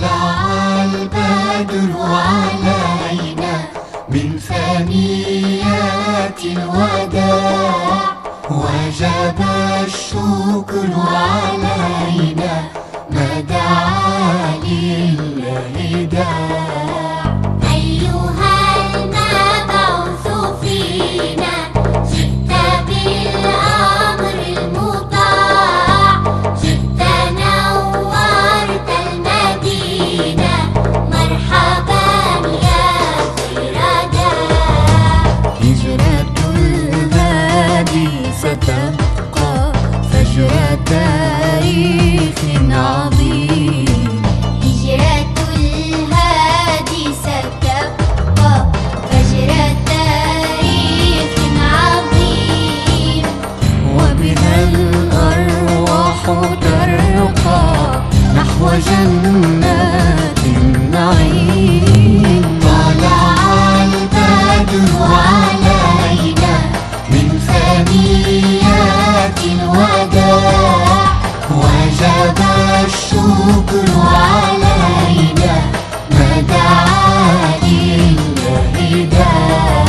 طلع البدر علينا من ثنيات الوداع وجب الشكر علينا ما دعا لله داع أيها المبعوث فينا جئت بالأمر المطاع جئت نورت المدينة مرحبا يا خير داع هجرة الهادي ستبقى فجر تاريخ عظيم هجرة الهادي ستبقى فجر تاريخ عظيم وبها الأرواح ترقى نحو جنات النعيم طلع البدر علينا من ثنيات الوداع وجب الشكر علينا ما دعا لله داع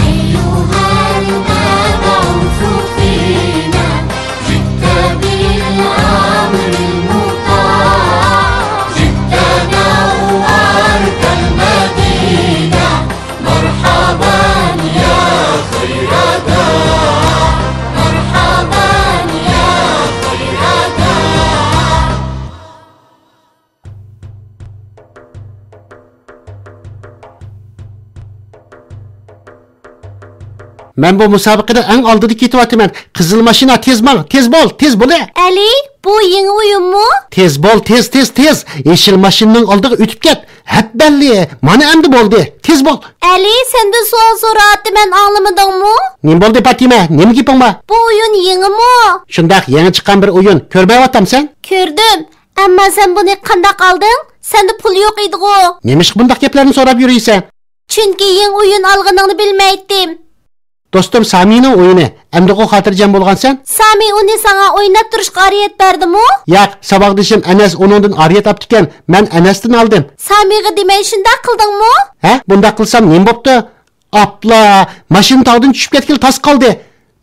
أيها المبعوث فينا جئت بالأمر المطاع جئت نورت المدينة مرحبا يا خير داع مرحبا يا خير داع Men bu musobaqada eng oldida ketyapman. Qizil mashina tez bol. Ali, bu yeni oyun mu? Tez bol, tez. Yeşil mashinaning oldiga o'tib ket. Hep belli. Mana endi bo'ldi. Tez bol. Ali, senden sual so'radi, men anlamadın mı? Nima bo'ldi Fatima? Nima gaping bor? Bu oyun yeni mu? Shundaq, yangi chiqqan bir o'yin. Ko'rmayapsansan? Gördüm. Ama sen bunu qandaq aldın? Sende pul yok idi o. Nemish bundaq gaplarni so'rab yuriysan? Çünkü yeni oyun algınını bilmeydim. Do'stim Samining o'yini. Endi o xotirjam bo'lgansan? Sami onu sana oynab turishga ariyat berdi mi? Yo'q, saboqdishim Anas onundan ariyat olib ekan. Men Anasdan oldim. Samiga demay shunday qilding mi? Ha? Bundaq qilsam nima bo'pti? Apla, mashina tog'dan tushib ketgil tas qoldi.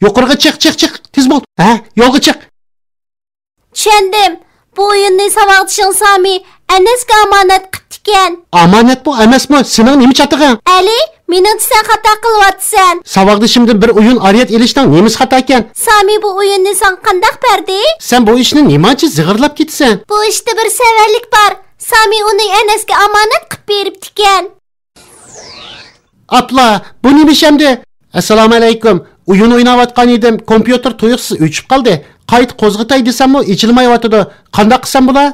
Yuqoriga chiq. Tez bo'l. Ha? Yo'lga chiq. Tushundim. Bu oyunni saboqdishing Sami Anasga omonat qilibdikan. Omonat bu emasmi? Sening nima chatig'ing? Ali, meni sen xato qilyapsan. Saboqdishimdan bir o'yin ariyat elishdan nemiz xato ekan? Sami bu oyunni sen qandaq berdi? Sen bu ishni nimachi zig'irlab ketsan? Bu işte bir severlik var. Sami uning Anasga omonat qilib beribdikan. Apla, bu nima shamdi? Assalomu alaykum. Oyun o'ynayotgan edim. Kompyuter tuyuqsiz o'chib qoldi. Qayt qo'zg'atay desam, ichilmayotdi. Qanday qilsam bo'la?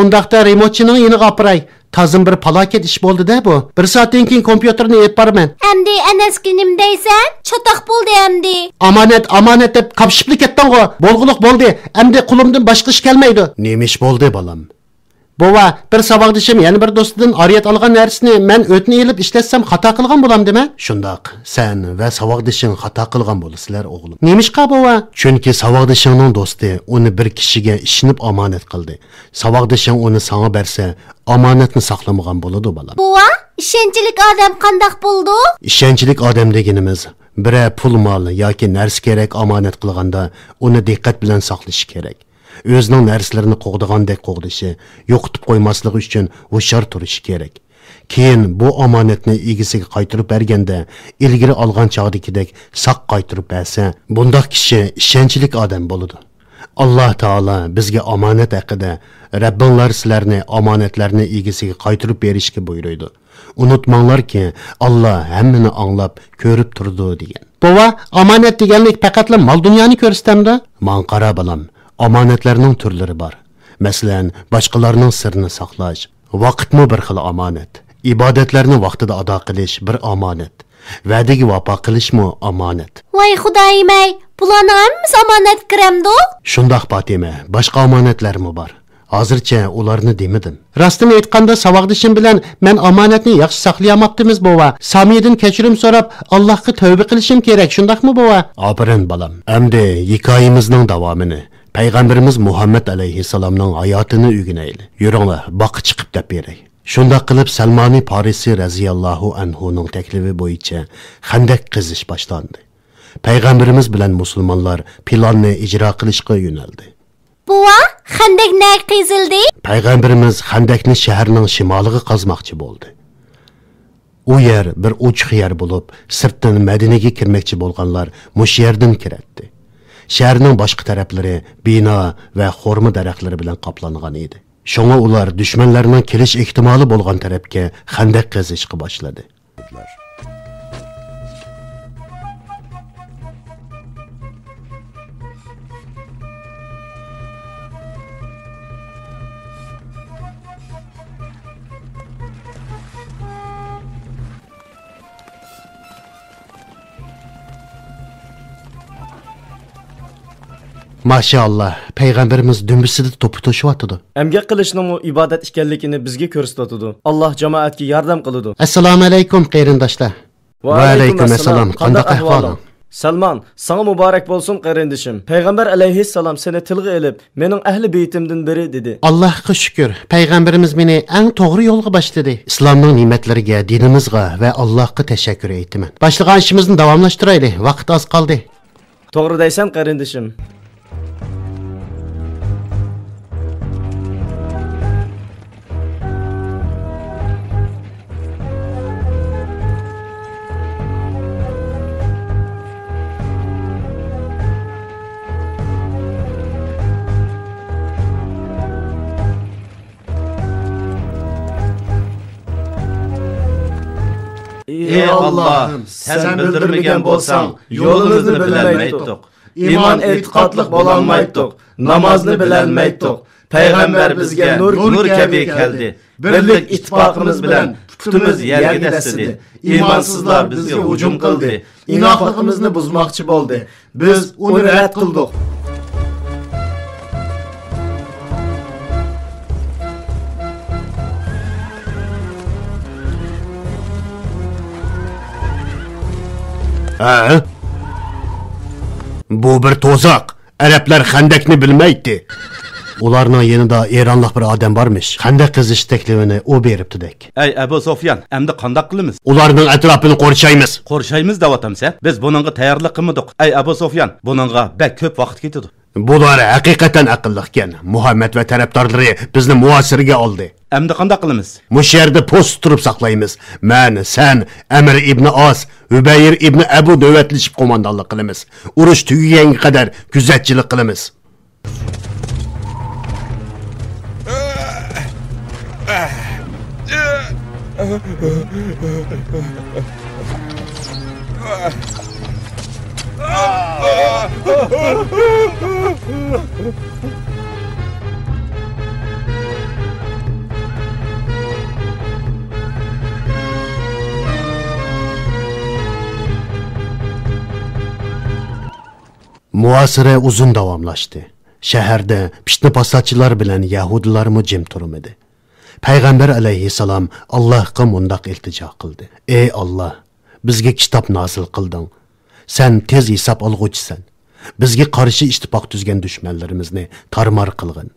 Undaqda remotchining yiniga opiray. Tazim bir falokat ish bo'ldi-da bu. 1 soatdan keyin kompyuterni yeb baraman. Endi Anasga nim deysan? Cho'toq bo'ldi endi. Omonat deb qapshibli ketding-ku. Bo'lg'uliq bo'ldi. Endi qo'limdan boshqa ish kelmaydi. Nima ish bo'ldi bolam? Bova, bir saboqdishim yana bir do'stidan ariyat olgan narsani men o'tni elib ishlatsam xato qilgan bo'lamdimi? Shundoq. Sen va saboqdishing xato qilgan bo'lasizlar o'g'lim. Nemishqa bova? Chunki saboqdishingning do'sti uni bir kishiga ishinib omonat qildi. Saboqdishing uni sana bersa, omonatni saqlamagan bo'ladi bolam. Bova, ishonchlik odam qandaq bo'ldi? Ishonchlik odam deganimiz biri pul mol yoki narsa kerak omonat qilganda uni diqqat bilan saqlash kerak. O'zining narsalarni qo'g'dagandek qo'g'dishi, yo'qitib qo'ymasligi uchun hushyor turishi kerak. Keyin bu omonatni egasiga qaytarib berganda, ilgari olgan chog'dagidek saq qaytarib bersa, bundoq kishi ishonchlik odam bo'ladi. Alloh taolo bizga omonat haqida Rabbinglar sizlarni omonatlarni egasiga qaytarib berishga buyurdi. Unutmanglarki, Alloh hammani anglab, ko'rib turdi degan. Bova, omonat deganlik faqatla mol dunyoni ko'rsatamda? Men qara balam. Omonatlarning turlari bor. Masalan, boshqalarning sirrini saqlash, vaqtmi bir xil omonat. Ibodatlarni vaqtida ado qilish bir omonat. Va'daga vafo qilishmi omonat. Voy xudoyim-ey, bularning hammasi omonat kiramdi? Shundoq Fatima, boshqa omonatlarmi bor. Hozircha ularni demadim. Rostini aytganda saboqdishim bilan men omonatni yaxshi saqlayamaptimiz bova. Samiyadan kechirim so'rab Allohga tavba qilishim kerak, shundaqmi bova? Abirin balam. Endi hikoyamizning davomini Payg'ambarimiz Muhammad alayhissalomning hayotini o'rganaylik. Yuringlar, boqqa chiqib deb beray. Shunda qilib Salmoni Farisi raziyallohu anhuning taklifi bo'yicha Xandaq qizish boshlandi. Payg'ambarimiz bilan musulmonlar planni ijro qilishga yo'naldi. Bova, Xandaq ne qizildi? Payg'ambarimiz Xandaqni shaharning shimoliga qazmoqchi bo'ldi. U yer bir uchiq yer bo'lib, sirtdan Madinaga kirmoqchi bo'lganlar mush yerdan kiratdi. Shaharning boshqa taraflari bino va xurmo daraxtlari bilan qoplangan edi. Shunga ular dushmanlarning kelish ehtimoli bo'lgan tarafga Xandaq qazishga boshladi. Maşallah, Peygamberimiz dümbüsüde topu toşuvatıdı. Emgak qilishning ibodat ekanligini bizga ko'rsatadi. Alloh jamoatga yordam qiladi. Assalomu alaykum qarindoshlar. Va alaykum assalom. Qanday ahvoling? Salman, sana muborak bo'lsin qarindishim. Payg'ambar alayhissalom seni tilga elib, mening ahli beytimdan biri dedi. Allohga shukr, Peygamberimiz meni eng to'g'ri yo'lga boshladi. Islomning ne'matlariga, dinimizga va Allohga tashakkur aytaman. Boshlagan ishimizni davomlashtiraylik. Vaqt oz qoldi. To'g'ri deysan qarindishim. Ey Allah'ım, sen bildirmegen bolsan, yolumuzni bilelmeydik. İman e'tiqodliq bolanmaydik, namozni bilelmeydik. Payg'ambar bizga nur kabi keldi. Birlik ittifoqimiz bilan putimiz yerga dasidi. İmansızlar bizga hujum qildi. Inoqligimizni buzmoqchi bo'ldi. Biz uni rad qildik. Ha? Bu bir tozaq. Arablar Xandaqni bilmaydi. Ularning yanında Eronlik bir odam bormish. Xandaq qizish taklifini u beribdi-dek. Ey Abu Sofyan, endi qanday qilamiz? Ularning atrofini qo'rshaymiz. Qorshaymiz da'vatamsa, biz buningga tayyorlik qilmadik. Ey Abu Sofyan, buningga bek ko'p vaqt ketadi. Bular haqiqatan aqlli ekan. Muhammad va tarafdorlari bizni muasirga oldi. Endi qanday qilamiz? Mush yerda post turib saqlaymiz. Men, sen, Amr ibn As, Ubayr ibn Abu navbatlashib qo'mondonlik qilamiz. Urush tugaganga qadar kuzatchilik qilamiz. Muasira uzun davomlashdi. Shaharda fitna-fasodchilar bilan yahudilar jim turmadi. Payg'ambar alayhissalom Allohga mundoq iltijo qildi. Ey Alloh, bizga kitob nozil qilding. Sen tez hisob olg'uchisan. Bizga qarshi ittifoq tuzgan dushmanlarimizni tarmar qilgin.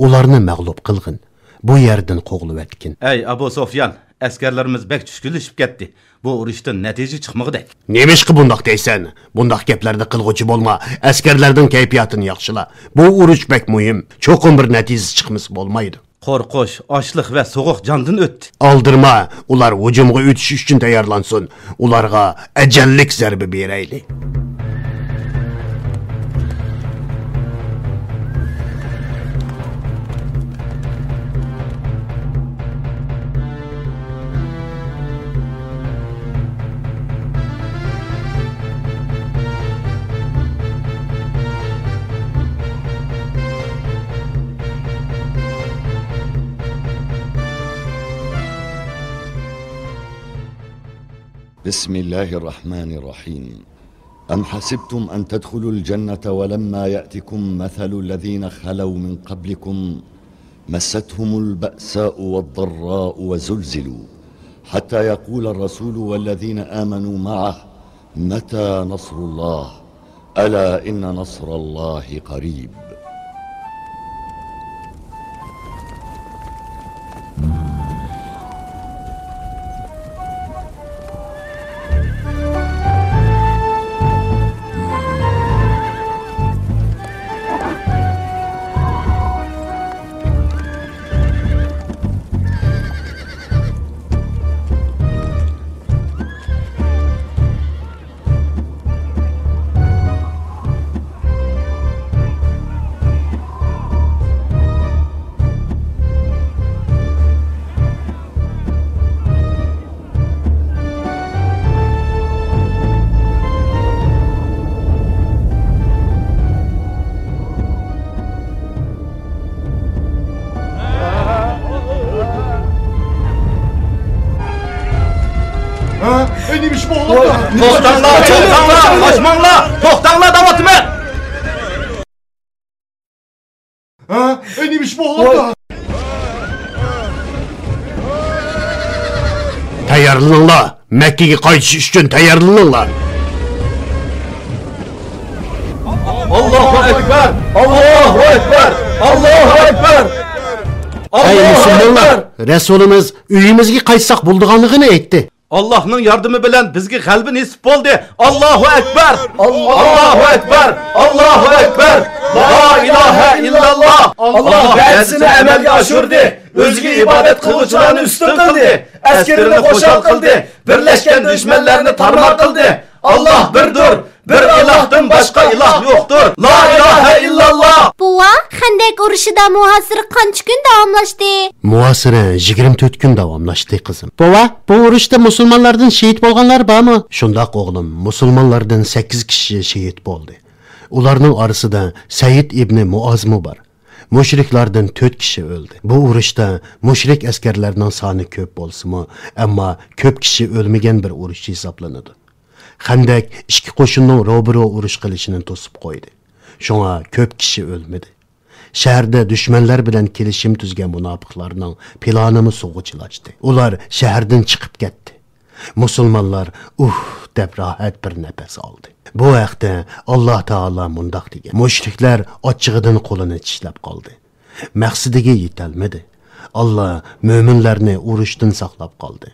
Ularni mag'lub qilgin. Bu yerdan qo'g'lib etkin. Ey Abu Sofyan, askarlarimiz bek tushkunlashib ketdi. Bu urushdan natija chiqmag'idek. Nemishqi bundoq deysan? Bundoq gaplarda qilg'uchi bo'lma. Askarlarning kayfiyatini yaxshila. Bu urush bek muhim. Cho'qim bir natija chiqmasa bo'lmaydi. Qo'rqush, ochliq va so'g'uq jondan o'tdi. Aldirma, ular hujumga o'tish uchun tayyorlansin. Ularga ajallik zarba beraylik. بسم الله الرحمن الرحيم أم حسبتم أن تدخلوا الجنة ولما يأتكم مثل الذين خلوا من قبلكم مستهم البأساء والضراء وزلزلوا حتى يقول الرسول والذين آمنوا معه متى نصر الله ألا إن نصر الله قريب. Neymiş bu oğlum? Toxtanglar, kaçmanglar, toxtanglar davat etme. Neymiş bu oğlum? Tayyorlaninglar. Makkaga qaytish uchun tayyorlaninglar. Allahu ekber, Allahu ekber, Allahu ekber. Ey musulmonlar, Rasulimiz uyimizga qaytsak bo'lganligini aytdi. Allah'ın yardımı bilen bizge kalbi nisip oldu. Allahu ekber, Allahu ekber, Allahu ekber. La ilahe illallah. Allah belsini emelge aşırdı. Özgü ibadet kılıçlarını üstün kıldı. Askerini koşal kıldı. Birleşken düşmanlarını tarmak kıldı. Allah birdir. Bir ilahdan başka ilah yoktur. La ilahe illallah. Bova, Xandaq urushida muhasira qancha kun davomlashdi? Muhasira 24 kun davomlashdi qizim. Bova, bu urushda musulmonlardan shahid bo'lganlar bormi? Shundoq o'g'lim, musulmonlardan 8 kishi shahid bo'ldi. Ularning orasida Said ibn Muazmu bor. Mushriklardan 4 kishi o'ldi. Bu urushda mushrik askarlarning soni ko'p bo'lsa-mu, ammo ko'p kishi o'lmagan bir urush hisoblanadi. Xandaq ikki qo'shinning ro'baro urush qilishini to'sib qo'ydi. Shunga ko'p kishi o'lmadi. Shaharda dushmanlar bilan kelishim tuzgan munofiqlarning planini sug'uchilashdi. Ular shahardan chiqib ketdi. Musulmonlar deb rohat bir nafas oldi. Bu vaqtda Alloh taolo mundoq degan: mushriklar ochchig'idan qo'lini tishlab qoldi. Maqsadiga yetolmadi. Alloh mo'minlarni urushdan saqlab qoldi.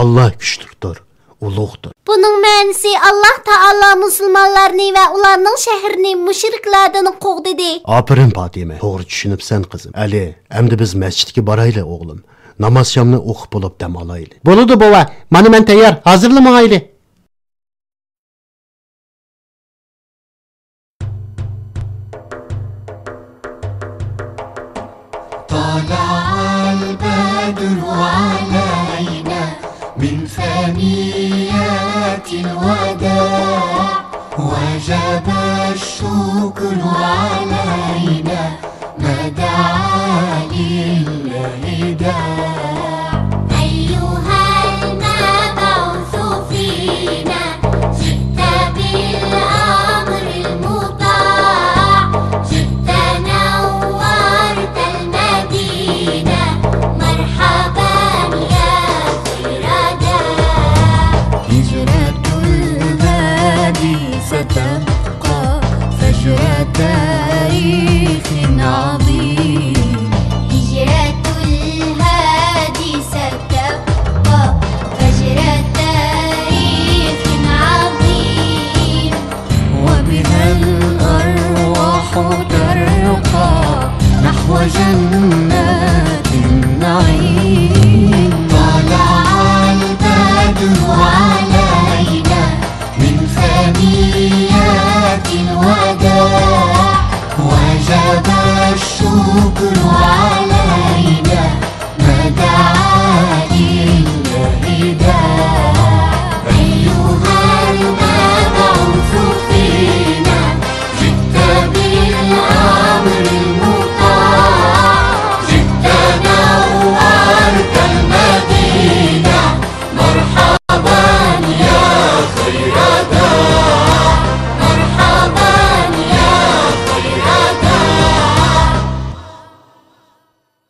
Alloh kuchlidir, ulug'dir. Buning ma'nosi Alloh taolo musulmonlarni va ularning shahrini mushriklardan qo'g'didi. Aferin Fatima, to'g'ri tushunibsan qizim. Ali, endi biz masjidga boraylik o'g'lim. Namoz shomni o'qib bo'lib dam olaylik. Bo'ladi bova, mana men tayyor, hozirlamaylik. البدر علينا من ثنيات الوداع وجب الشكر علينا ما دعا لله داع